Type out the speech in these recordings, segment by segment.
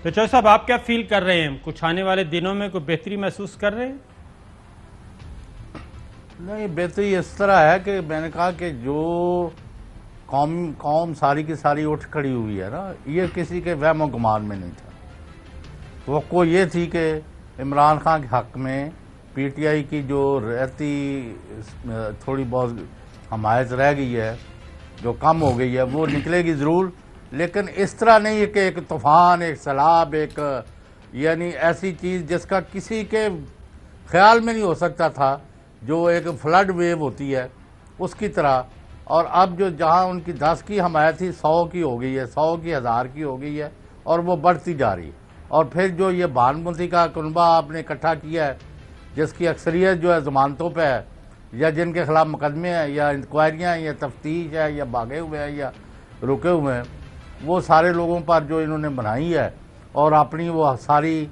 तो चौधरी साहब, आप क्या फील कर रहे हैं? कुछ आने वाले दिनों में कोई बेहतरी महसूस कर रहे हैं? नहीं, बेहतरी इस तरह है कि मैंने कहा कि जो कौम सारी की सारी उठ खड़ी हुई है ना, ये किसी के वहम गुमान में नहीं था। तो ये थी कि इमरान खान के हक में पीटीआई की जो रहती थोड़ी बहुत हमायत रह गई है, जो कम हो गई है, वो निकलेगी ज़रूर, लेकिन इस तरह नहीं है कि एक तूफ़ान, एक सैलाब, एक यानी ऐसी चीज़ जिसका किसी के ख्याल में नहीं हो सकता था, जो एक फ्लड वेव होती है उसकी तरह। और अब जो जहाँ उनकी 10 की हमायत थी 100 की हो गई है, 100 की 1000 की हो गई है, और वो बढ़ती जा रही है। और फिर जो ये भानुमती का कुनबा आपने इकट्ठा किया है, जिसकी अक्सरियत जो है ज़मानतों पे है, या जिनके खिलाफ मुकदमे हैं, या इंक्वायरियाँ हैं, या तफ्तीश है, या भागे हुए हैं, या रुके हुए हैं, वो सारे लोगों पर जो इन्होंने बनाई है और अपनी वो सारी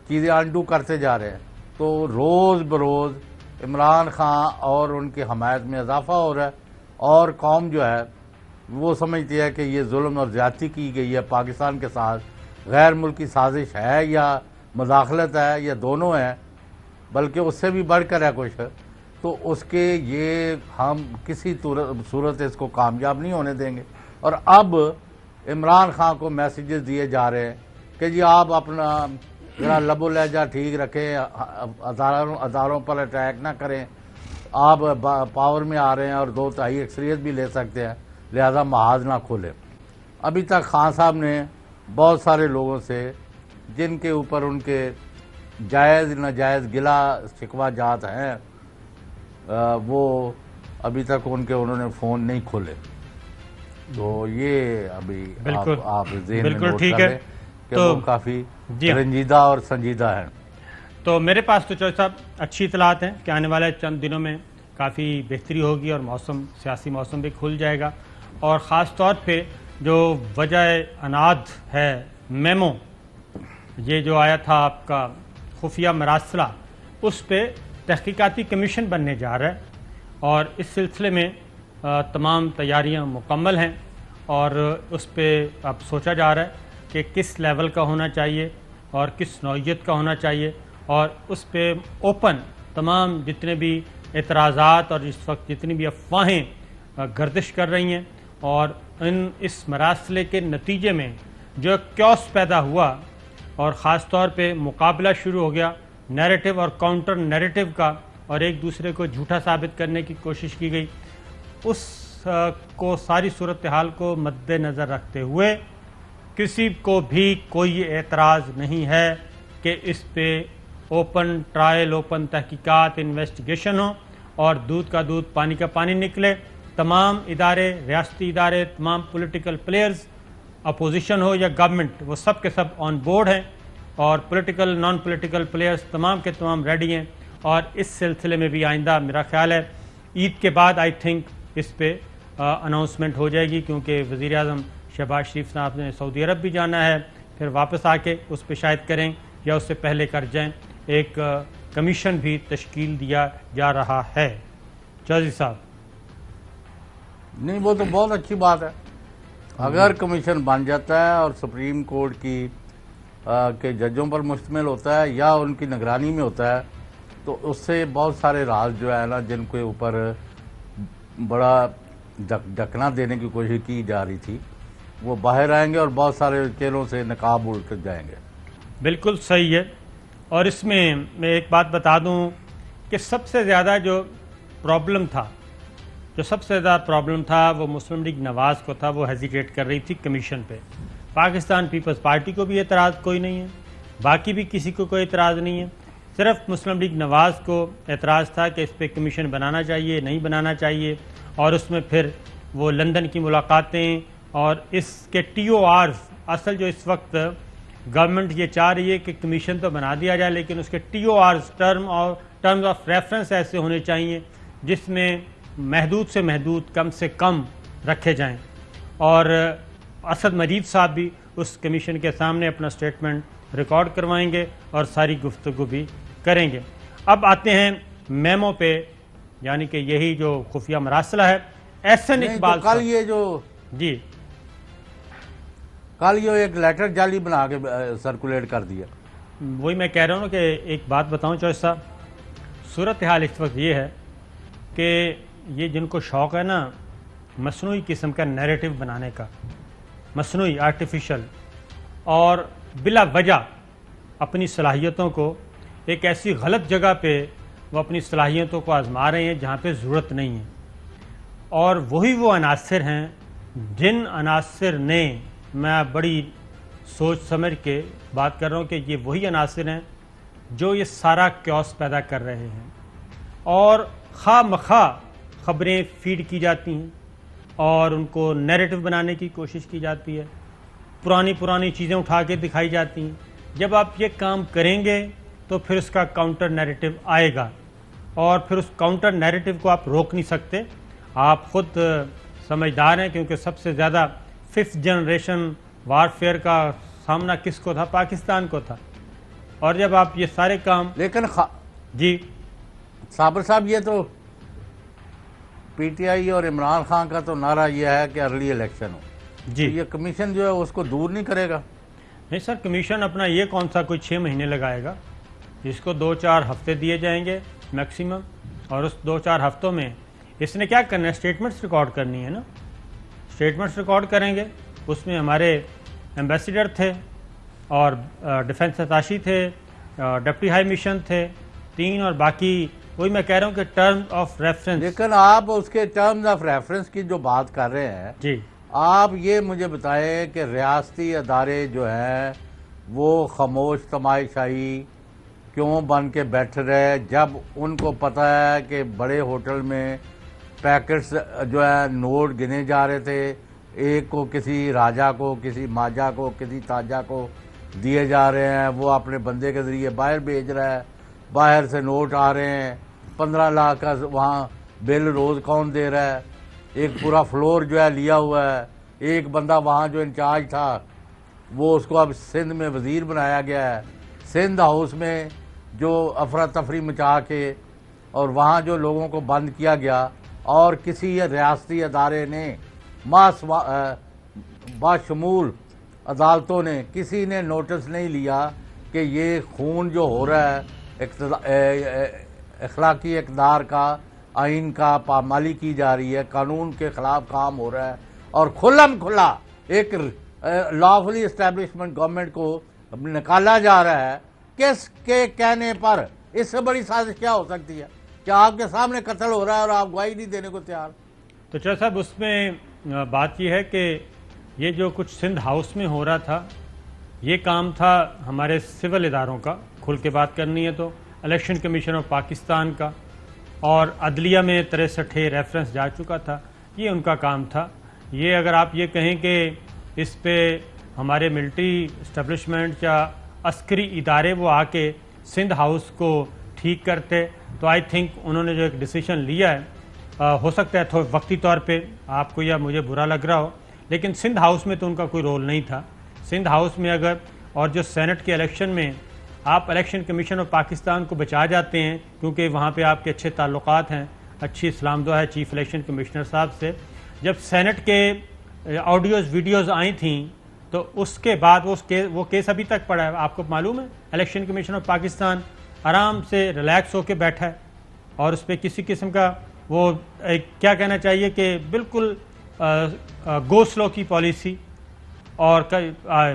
चीज़ें अंडू करते जा रहे हैं, तो रोज़ बरोज़ इमरान खान और उनकी हमायत में इजाफा हो रहा है। और कौम जो है वो समझती है कि ये जुल्म और ज़्यादती की गई है पाकिस्तान के साथ, गैर मुल्की साजिश है या मुदाखलत है, या दोनों है, बल्कि उससे भी बढ़कर है कुछ। तो उसके ये हम किसी सूरत इसको कामयाब नहीं होने देंगे। और अब इमरान खान को मैसेजेस दिए जा रहे हैं कि जी आप अपना जरा लबो लहजा ठीक रखें, अदारों पर अटैक ना करें, आप पावर में आ रहे हैं और 2/3 अक्सरियत भी ले सकते हैं, लिहाजा महाज ना खोलें। अभी तक खान साहब ने बहुत सारे लोगों से जिनके ऊपर उनके जायज़ नाजायज़ गिला शिकवा जात हैं, वो अभी तक उन्होंने फ़ोन नहीं खोले। तो ये अभी आप ज़हन में नोट कर लें कि वो काफ़ी रंजीदा और संजीदा है। तो मेरे पास तो चौधरी साहब अच्छी इतलात हैं कि आने वाले चंद दिनों में काफ़ी बेहतरी होगी और मौसम, सियासी मौसम भी खुल जाएगा। और ख़ास तौर पे जो वजह अनाद है मेमो, ये जो आया था आपका खुफिया मरासला, उस पर तहकीकाती कमीशन बनने जा रहा है और इस सिलसिले में तमाम तैयारियां मुकम्मल हैं और उस पर अब सोचा जा रहा है कि किस लेवल का होना चाहिए और किस नौइयत का होना चाहिए, और उस पर ओपन तमाम जितने भी एतराज़ात और इस वक्त जितनी भी अफवाहें गर्दिश कर रही हैं, और इस मरासले के नतीजे में जो क्योस पैदा हुआ और ख़ास तौर पे मुकाबला शुरू हो गया नैरेटिव और काउंटर नैरेटिव का, और एक दूसरे को झूठा साबित करने की कोशिश की गई, उस को सारी सूरत हाल को मद्देनज़र रखते हुए किसी को भी कोई एतराज़ नहीं है कि इस पे ओपन ट्रायल, ओपन तहकीकात, इन्वेस्टिगेशन हो और दूध का दूध पानी का पानी निकले। तमाम इदारे, रियासती इदारे, तमाम पॉलिटिकल प्लेयर्स, अपोजिशन हो या गवर्नमेंट, वो सब के सब ऑन बोर्ड हैं और पॉलिटिकल नॉन पॉलिटिकल प्लेयर्स तमाम के तमाम रेडी हैं। और इस सिलसिले में भी आइंदा मेरा ख्याल है ईद के बाद आई थिंक इस पे अनाउंसमेंट हो जाएगी, क्योंकि वज़ीर आज़म शहबाज शरीफ साहब ने सऊदी अरब भी जाना है, फिर वापस आके उस पर शायद करें या उससे पहले कर जाएं। एक कमीशन भी तश्कील दिया जा रहा है। चौधरी साहब, नहीं, वो तो बहुत अच्छी बात है अगर कमीशन बन जाता है और सुप्रीम कोर्ट के जजों पर मुश्तमिल होता है या उनकी निगरानी में होता है, तो उससे बहुत सारे राज जो है ना, जिनके ऊपर बड़ा ढकना देने की कोशिश की जा रही थी, वो बाहर आएंगे और बहुत सारे चेहरों से नकाब उड़ कर जाएंगे। बिल्कुल सही है। और इसमें मैं एक बात बता दूं कि सबसे ज़्यादा जो प्रॉब्लम था वो मुस्लिम लीग नवाज़ को था। वो हेजिटेट कर रही थी कमीशन पे। पाकिस्तान पीपल्स पार्टी को भी एतराज़ कोई नहीं है, बाकी भी किसी को कोई एतराज़ नहीं है, सिर्फ मुस्लिम लीग नवाज़ को एतराज़ था कि इस पर कमीशन बनाना चाहिए, नहीं बनाना चाहिए। और उसमें फिर वो लंदन की मुलाकातें और इसके TORs, असल जो इस वक्त गवर्नमेंट ये चाह रही है कि कमीशन तो बना दिया जाए, लेकिन उसके TORs, टर्म्स ऑफ रेफरेंस ऐसे होने चाहिए जिसमें महदूद से महदूद कम से कम रखे जाएं। और असद मजीद साहब भी उस कमीशन के सामने अपना स्टेटमेंट रिकॉर्ड करवाएंगे और सारी गुफ्तगू भी करेंगे। अब आते हैं मेमो पे, यानी कि यही जो खुफिया मरासला है। एहसन इकबाल तो कल ये जो जी कल ये एक लेटर जाली बना के सर्कुलेट कर दिया। वही मैं कह रहा हूँ कि एक बात बताऊँ चौधरी साहब, सूरत हाल इस वक्त ये है कि ये जिनको शौक़ है ना मसनूई किस्म का नैरेटिव बनाने का, मसनूई आर्टिफिशियल, और बिला वजह अपनी सलाहियतों को एक ऐसी गलत जगह पे वो अपनी सलाहियतों को आजमा रहे हैं जहाँ पे ज़रूरत नहीं है। और वही वो अनासर हैं जिन अनासर ने, मैं बड़ी सोच समझ के बात कर रहा हूँ कि ये वही अनासर हैं जो ये सारा क्योस पैदा कर रहे हैं, और खा मखा खबरें फीड की जाती हैं और उनको नैरेटिव बनाने की कोशिश की जाती है, पुरानी चीज़ें उठा के दिखाई जाती हैं। जब आप ये काम करेंगे तो फिर उसका काउंटर नैरेटिव आएगा, और फिर उस काउंटर नैरेटिव को आप रोक नहीं सकते। आप खुद समझदार हैं, क्योंकि सबसे ज़्यादा 5th जनरेशन वारफेयर का सामना किसको था? पाकिस्तान को था। और जब आप ये सारे काम, लेकिन जी साबर साहब, ये तो पीटीआई और इमरान खान का तो नारा यह है कि अर्ली इलेक्शन हो जी, तो ये कमीशन जो है उसको दूर नहीं करेगा? नहीं सर, कमीशन अपना ये कौन सा कोई 6 महीने लगाएगा? इसको 2-4 हफ्ते दिए जाएंगे मैक्सिमम, और उस 2-4 हफ्तों में इसने क्या करना है? स्टेटमेंट्स रिकॉर्ड करनी है ना। स्टेटमेंट्स रिकॉर्ड करेंगे, उसमें हमारे एम्बेसडर थे और डिफेंस अताशी थे, डिप्टी हाई मिशन थे 3, और बाकी वही मैं कह रहा हूँ कि टर्म्स ऑफ रेफरेंस। लेकिन आप उसके टर्म्स ऑफ रेफरेंस की जो बात कर रहे हैं जी, आप ये मुझे बताएं कि रियासती अदारे जो हैं वो खामोश तमाशाई क्यों बन के बैठ रहे, जब उनको पता है कि बड़े होटल में पैकेट्स जो है नोट गिने जा रहे थे, एक को किसी राजा को, किसी माजा को, किसी ताजा को दिए जा रहे हैं, वो अपने बंदे के ज़रिए बाहर भेज रहा है, बाहर से नोट आ रहे हैं, 15 लाख का वहाँ बिल रोज़ कौन दे रहा है, एक पूरा फ्लोर जो है लिया हुआ है, एक बंदा वहाँ जो इंचार्ज था वो उसको अब सिंध में वज़ीर बनाया गया है। सिंध हाउस में जो अफरा तफरी मचा के और वहाँ जो लोगों को बंद किया गया, और किसी रियासती अदारे ने बाशमूल अदालतों ने किसी ने नोटिस नहीं लिया कि ये खून जो हो रहा है अखलाकी इक़दार का, आइन का पामाली की जा रही है, कानून के ख़िलाफ़ काम हो रहा है, और खुल्लम खुल्ला एक लॉफुली इस्टेब्लिशमेंट गवर्नमेंट को निकाला जा रहा है। किसके कहने पर? इससे बड़ी साजिश क्या हो सकती है? क्या आपके सामने कत्ल हो रहा है और आप गवाही नहीं देने को तैयार? तो चौधरी साहब, उसमें बात यह है कि ये जो कुछ सिंध हाउस में हो रहा था, ये काम था हमारे सिविल इदारों का। खुल के बात करनी है तो इलेक्शन कमीशन ऑफ पाकिस्तान का, और अदलिया में 63 रेफरेंस जा चुका था, ये उनका काम था। ये अगर आप ये कहें कि इस पे हमारे मिलिट्री इस्टेब्लिशमेंट या अस्करी इदारे वो आके सिंध हाउस को ठीक करते, तो आई थिंक उन्होंने जो एक डिसीजन लिया है, हो सकता है थोड़ा वक्ती तौर पे आपको या मुझे बुरा लग रहा हो, लेकिन सिंध हाउस में तो उनका कोई रोल नहीं था। सिंध हाउस में अगर, और जो सेनेट के इलेक्शन में आप इलेक्शन कमीशन ऑफ पाकिस्तान को बचा जाते हैं, क्योंकि वहाँ पे आपके अच्छे ताल्लुकात हैं, अच्छी इस्लाम दुआ है चीफ इलेक्शन कमिश्नर साहब से। जब सेनेट के ऑडियोज़ वीडियोज़ आई थी तो उसके बाद वो केस अभी तक पड़ा है। आपको मालूम है, इलेक्शन कमीशन ऑफ पाकिस्तान आराम से रिलैक्स होकर बैठा है, और उस पर किसी किस्म का वो क्या कहना चाहिए कि बिल्कुल गो स्लो की पॉलिसी, और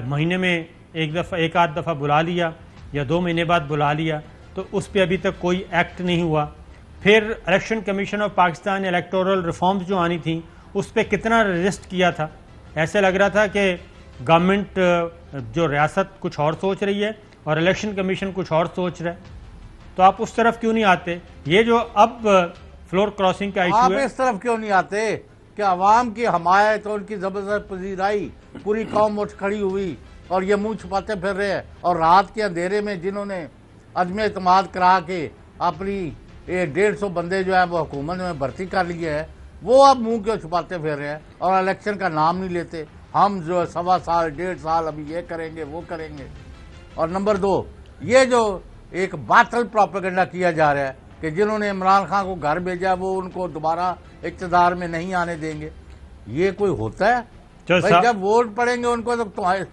महीने में एक आध दफ़ा बुला लिया या 2 महीने बाद बुला लिया, तो उस पर अभी तक कोई एक्ट नहीं हुआ। फिर election commission of Pakistan electoral reforms जो आनी थी उस पर कितना रेजिस्ट किया था। ऐसे लग रहा था कि गवर्नमेंट जो रियासत कुछ और सोच रही है और इलेक्शन कमीशन कुछ और सोच रहा है, तो आप उस तरफ क्यों नहीं आते? ये जो अब फ्लोर क्रॉसिंग का इशू है, आप इस तरफ क्यों नहीं आते कि अवाम की हमायत और उनकी जबरदस्त पजीराई, पूरी कौम उठ खड़ी हुई और ये मुंह छुपाते फिर रहे हैं, और रात के अंधेरे में जिन्होंने अजम एतमाद करा के अपनी 150 बंदे जो है वो हुकूमत में भर्ती कर लिए हैं, वो अब मुंह क्यों छुपाते फिर रहे हैं और इलेक्शन का नाम नहीं लेते? हम जो है 1.25 साल 1.5 साल अभी ये करेंगे वो करेंगे। और नंबर 2, ये जो एक बातल प्रोपेगेंडा किया जा रहा है कि जिन्होंने इमरान खान को घर भेजा वो उनको दोबारा इक़्तिदार में नहीं आने देंगे, ये कोई होता है? भाई जब वोट पड़ेंगे उनको तो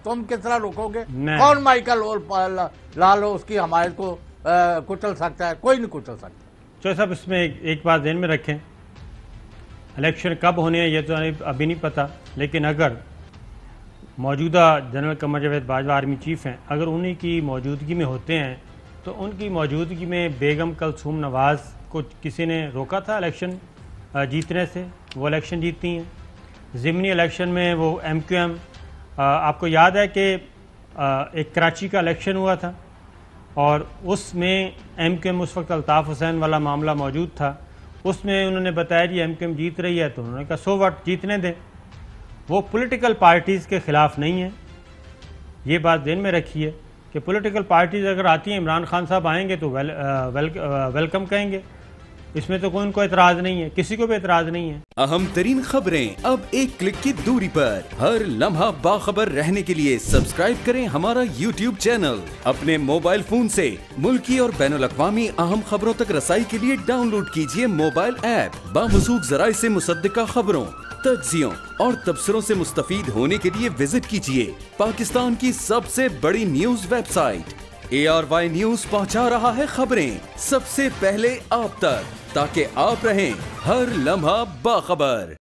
तुम किस तरह रोकोगे? कौन माइकल लाल उसकी हमायत को कुचल सकता है? कोई नहीं कुचल सकता। चौधरी साहब, इसमें एक बात ध्यान में रखें, इलेक्शन कब होने हैं ये तो अभी नहीं पता, लेकिन अगर मौजूदा general Qamar Javed Bajwa army chief हैं, अगर उन्हीं की मौजूदगी में होते हैं तो उनकी मौजूदगी में बेगम कलसूम नवाज़ को किसी ने रोका था इलेक्शन जीतने से? वो इलेक्शन जीतती हैं। ज़िमनी इलेक्शन में वो MQM, आपको याद है कि एक कराची का इलेक्शन हुआ था और उसमें MQM, उस वक्त अल्ताफ़ हुसैन वाला मामला मौजूद था, उसमें उन्होंने बताया जी MQM जीत रही है, तो उन्होंने कहा सो व्हाट, जीतने दें। वो पॉलिटिकल पार्टीज़ के ख़िलाफ़ नहीं है, ये बात ध्यान में रखिए कि पॉलिटिकल पार्टीज़ अगर आती हैं, इमरान खान साहब आएंगे तो वेलकम कहेंगे, इसमें तो कोई उनको एतराज़ नहीं है, किसी को भी एतराज़ नहीं है। अहम तरीन खबरें अब एक क्लिक की दूरी पर, हर लम्हा बाखबर रहने के लिए सब्सक्राइब करें हमारा YouTube चैनल। अपने मोबाइल फोन से मुल्की और बैनुल अक़वामी अहम खबरों तक रसाई के लिए डाउनलोड कीजिए मोबाइल ऐप। बामसूख जराए से मुसद्दिका खबरों, तज्जियों और तबसरों से मुस्तफीद होने के लिए विजिट कीजिए पाकिस्तान की सबसे बड़ी न्यूज वेबसाइट। ARY न्यूज पहुंचा रहा है खबरें सबसे पहले आप तक, ताकि आप रहें हर लम्हा बाखबर।